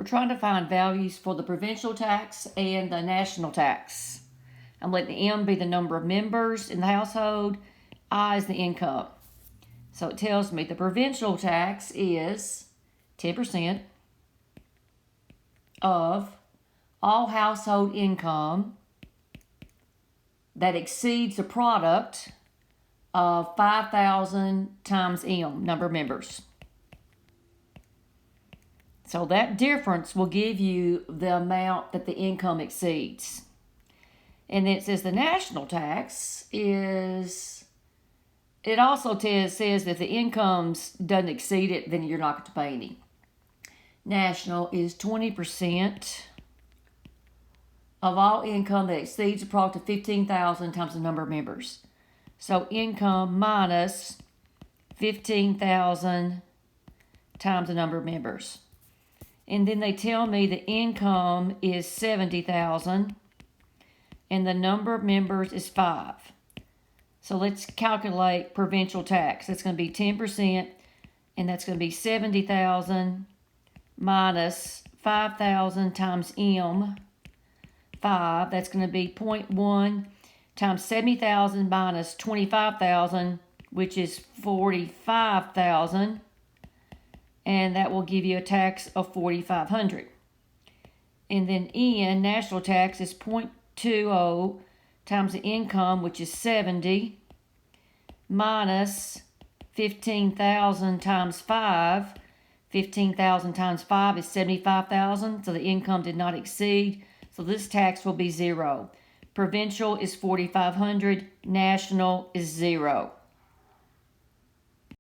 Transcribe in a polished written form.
We're trying to find values for the provincial tax and the national tax. I'm letting the M be the number of members in the household. I is the income. So it tells me the provincial tax is 10% of all household income that exceeds the product of 5,000 times M, number of members. So that difference will give you the amount that the income exceeds. And then it says the national tax is, it also says that if the income doesn't exceed it, then you're not going to pay any. National is 20% of all income that exceeds the product of 15,000 times the number of members. So income minus 15,000 times the number of members. And then they tell me the income is 70,000 and the number of members is 5. So let's calculate provincial tax. That's going to be 10%, and that's going to be 70,000 minus 5,000 times M, 5. That's going to be 0.1 times 70,000 minus 25,000, which is 45,000. And that will give you a tax of 4,500. And then N, national tax, is 0.20 times the income, which is 70, minus 15,000 times 5. 15,000 times 5 is 75,000, so the income did not exceed. So this tax will be 0. Provincial is 4,500, national is 0.